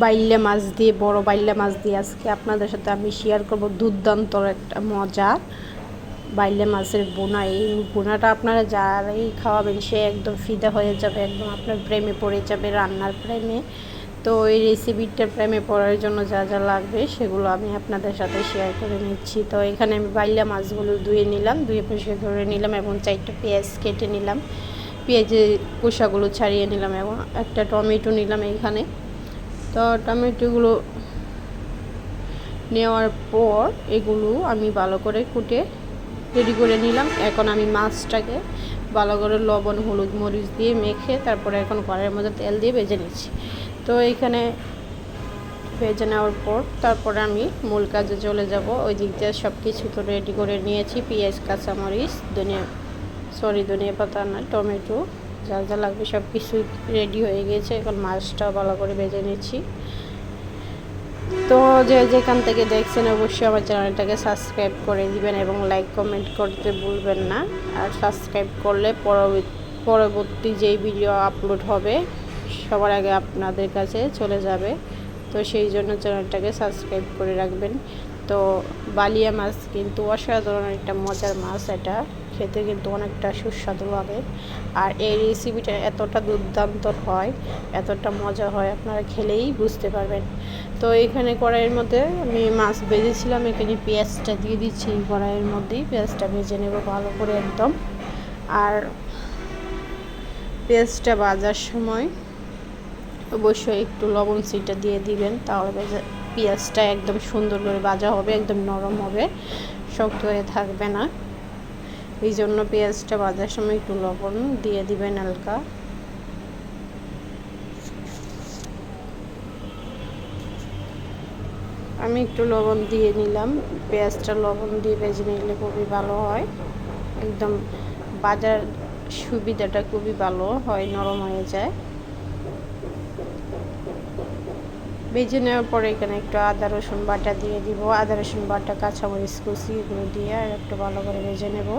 বাইল্লা মাছ দিয়ে, বড় বাইল্লা মাছ দিয়ে আজকে আপনাদের সাথে আমি শেয়ার করব দুর্দান্ত একটা মজা বাইল্লা মাছের বোনা। এই বোনাটা আপনারা যারাই খাওয়াবেন সে একদম ফিদা হয়ে যাবে, একদম আপনার প্রেমে পড়ে যাবে, রান্নার প্রেমে। তো এই রেসিপিটার প্রেমে পড়ার জন্য যা যা লাগবে সেগুলো আমি আপনাদের সাথে শেয়ার করে নিচ্ছি। তো এখানে আমি বাইল্লা মাছগুলো ধুয়ে নিলাম, ধুয়ে পরিষ্কার করে নিলাম এবং 4টা পেঁয়াজ কেটে নিলাম, পেঁয়াজের খোসাগুলো ছাড়িয়ে নিলাম এবং একটা টমেটো নিলাম এখানে। তো টমেটোগুলো নেওয়ার পর এগুলো আমি ভালো করে কুটে রেডি করে নিলাম। এখন আমি মাছটাকে ভালো করে লবণ হলুদ মরিচ দিয়ে মেখে তারপরে এখন কড়াইয়ের মধ্যে তেল দিয়ে ভেজে নিচ্ছি। তো এইখানে ভেজে নেওয়ার পর তারপরে আমি মূল কাজে চলে যাব। ওই দিক দিয়ে সব কিছু তো রেডি করে নিয়েছি, পেঁয়াজ কাঁচামরিচ ধনিয়া পাতা না টমেটো যা যা লাগবে সব কিছু রেডি হয়ে গেছে। এখন মাছটা ভালো করে ভেজে নিচ্ছি। তো যেখান থেকে দেখছেন অবশ্যই আমার চ্যানেলটাকে সাবস্ক্রাইব করে দিবেন এবং লাইক কমেন্ট করতে ভুলবেন না। আর সাবস্ক্রাইব করলে পরবর্তী যেই ভিডিও আপলোড হবে সবার আগে আপনাদের কাছে চলে যাবে। তো সেই জন্য চ্যানেলটাকে সাবস্ক্রাইব করে রাখবেন। তো বালিয়া মাছ কিন্তু অসাধারণ একটা মজার মাছ, এটা খেতে কিন্তু অনেকটা সুস্বাদু লাগে। আর এই রেসিপিটা এতটা দুর্দান্ত হয়, এতটা মজা হয়, আপনারা খেলেই বুঝতে পারবেন। তো এখানে কড়াইয়ের মধ্যে আমি মাছ ভেজেছিলাম, এখানে পেঁয়াজটা দিয়ে দিচ্ছি কড়াইয়ের মধ্যেই, পেঁয়াজটা ভেজে নেব ভালো করে একদম। আর পেঁয়াজটা ভাজার সময় অবশ্যই একটু লবণ ছিটা দিয়ে দিবেন, তাহলে পেঁয়াজটা একদম সুন্দর করে ভাজা হবে, একদম নরম হবে, শক্ত হয়ে থাকবে না। এই জন্য পেঁয়াজটা ভাজার সময় একটু লবণ দিয়ে দিবেন হালকা। আমি একটু লবণ দিয়ে নিলাম, পেঁয়াজটা লবণ দিয়ে ভেজে নিলে খুবই ভালো হয়, একদম ভাজার সুবিধাটা খুবই ভালো হয়, নরম হয়ে যায়। ভেজে নেওয়ার পরে এখানে একটু আদা রসুন বাটা দিয়ে দিব, আদা রসুন বাটা কাঁচামরিচ কুচি এগুলো দিয়ে আর একটু ভালো করে ভেজে নেব।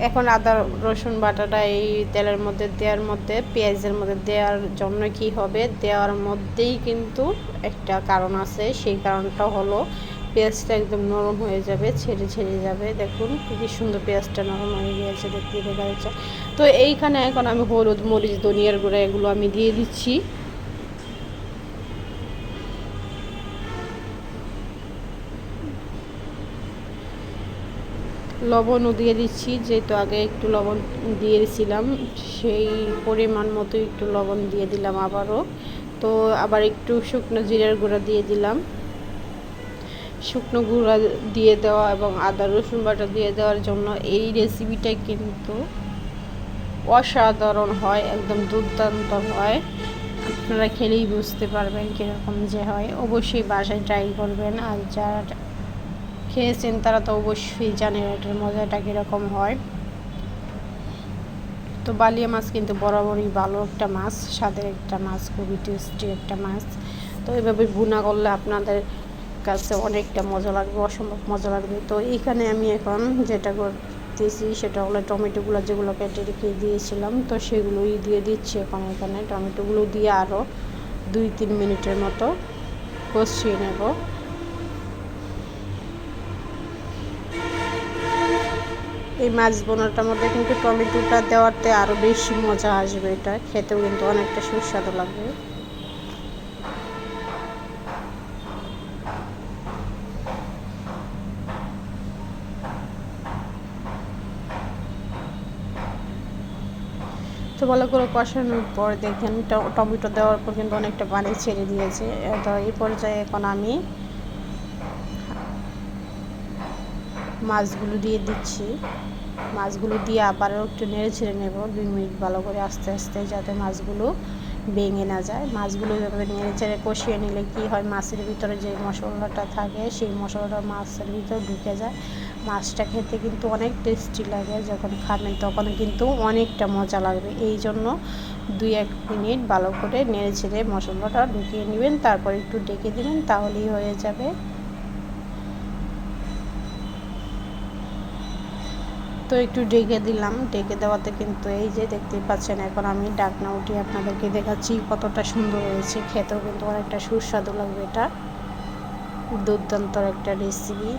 এখন আদা রসুন বাটাটা এই তেলের মধ্যে দেওয়ার মধ্যে পেঁয়াজের মধ্যে দেওয়ার জন্য কি হবে, দেওয়ার মধ্যেই কিন্তু একটা কারণ আছে। সেই কারণটা হলো পেঁয়াজটা একদম নরম হয়ে যাবে, ছেড়ে যাবে। দেখুন খুবই সুন্দর পেঁয়াজটা নরম হয়ে গিয়েছে, দেখতে দেখা যাচ্ছে। তো এইখানে এখন আমি হলুদ মরিচ ধনিয়ার গুঁড়া এগুলো আমি দিয়ে দিচ্ছি। লবণও দিয়ে দিচ্ছি, যেহেতু আগে একটু লবণ দিয়েছিলাম সেই পরিমাণ মতো একটু লবণ দিয়ে দিলাম আবারও। তো আবার একটু শুকনো জিরার গুঁড়া দিয়ে দিলাম। শুকনো গুঁড়া দিয়ে দেওয়া এবং আদা রসুন বাটা দিয়ে দেওয়ার জন্য এই রেসিপিটা কিন্তু অসাধারণ হয়, একদম দুর্দান্ত হয়। আপনারা খেলেই বুঝতে পারবেন কীরকম যে হয়। অবশ্যই বাসায় ট্রাই করবেন, আর যারা খেয়েছেন তারা তো অবশ্যই জানেন এটার মজাটা কীরকম হয়। তো বালিয়া মাছ কিন্তু বরাবরই ভালো একটা মাছ, স্বাদের একটা মাছ, খুবই টেস্টি একটা মাছ। তো এভাবে ভুনা করলে আপনাদের কাছে অনেকটা মজা লাগবে, অসম্ভব মজা লাগবে। তো এইখানে আমি এখন যেটা করতেছি সেটা হলো টমেটোগুলো যেগুলো কেটে রেখে দিয়েছিলাম, তো সেগুলোই দিয়ে দিচ্ছি এখন। এখানে টমেটোগুলো দিয়ে আরও 2-3 মিনিটের মতো কষিয়ে নেব। এই মাছ বোনাটার মধ্যে কিন্তু টমেটোটা দেওয়াতে আরও বেশি মজা আসবে, এটা খেতেও কিন্তু অনেকটা সুস্বাদু লাগবে। তো ভালো করে কষানোর পর দেখেন টমেটো দেওয়ার পর কিন্তু অনেকটা পানি ছেড়ে দিয়েছে। তো এই পর্যায়ে এখন আমি মাছগুলো দিয়ে দিচ্ছি। মাছগুলো দিয়ে আবারও একটু নেড়ে ছেড়ে নেব 2 মিনিট ভালো করে আস্তে আস্তে, যাতে মাছগুলো ভেঙে না যায়। মাছগুলো এভাবে নেড়ে চেড়ে কষিয়ে নিলে কি হয়, মাছের ভিতরে যে মশলাটা থাকে সেই মশলাটা মাছের ভিতরে ঢুকে যায়। মাছটা খেতে কিন্তু অনেক টেস্টি লাগে, যখন খাবেন তখন কিন্তু অনেকটা মজা লাগবে। এই জন্য 2-1 মিনিট ভালো করে নেড়ে ছেড়ে মশলাটা ঢুকিয়ে নেবেন, তারপর একটু ডেকে দেবেন, তাহলেই হয়ে যাবে। তো একটু ঢেকে দিলাম, ঢেকে দেওয়াতে কিন্তু এই যে দেখতেই পাচ্ছেন, এখন আমি ঢাকনা উঠিয়ে আপনাদেরকে দেখাচ্ছি কতটা সুন্দর হয়েছে। খেতেও কিন্তু অনেকটা সুস্বাদু লাগবে। এটা দুর্দান্ত একটা রেসিপি।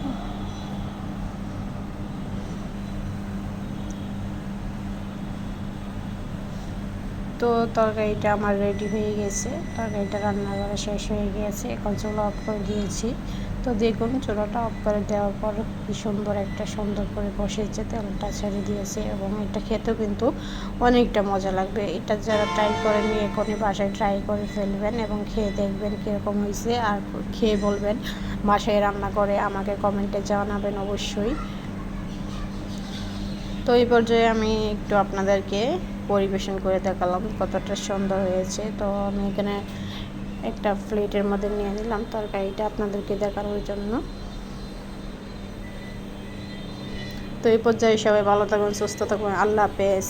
তো তরকারিটা আমার রেডি হয়ে গেছে, তরকারিটা রান্না করা শেষ হয়ে গিয়েছে। এখন চুলা অফ করে দিয়েছি। তো দেখুন চুলাটা অফ করে দেওয়ার পর কি সুন্দর করে কষেছে, তেলটা ছেড়ে দিয়েছে এবং এটা খেতেও কিন্তু অনেকটা মজা লাগবে। এটা যারা ট্রাই করেনি এখনই বাসায় ট্রাই করে ফেলবেন এবং খেয়ে দেখবেন কীরকম হয়েছে, আর খেয়ে বলবেন বাসায় রান্না করে আমাকে কমেন্টে জানাবেন অবশ্যই। তো এই পর্যায়ে আমি একটু আপনাদেরকে পরিবেশন করে দেখালাম কতটা সুন্দর হয়েছে। তো আমি এখানে একটা প্লেটের মধ্যে নিয়ে নিলাম তরকারিটা আপনাদেরকে দেখানোর জন্য। তো এই পর্যায়ে সবাই ভালো থাকবেন, সুস্থ থাকবেন। আল্লাহ হাফেজ।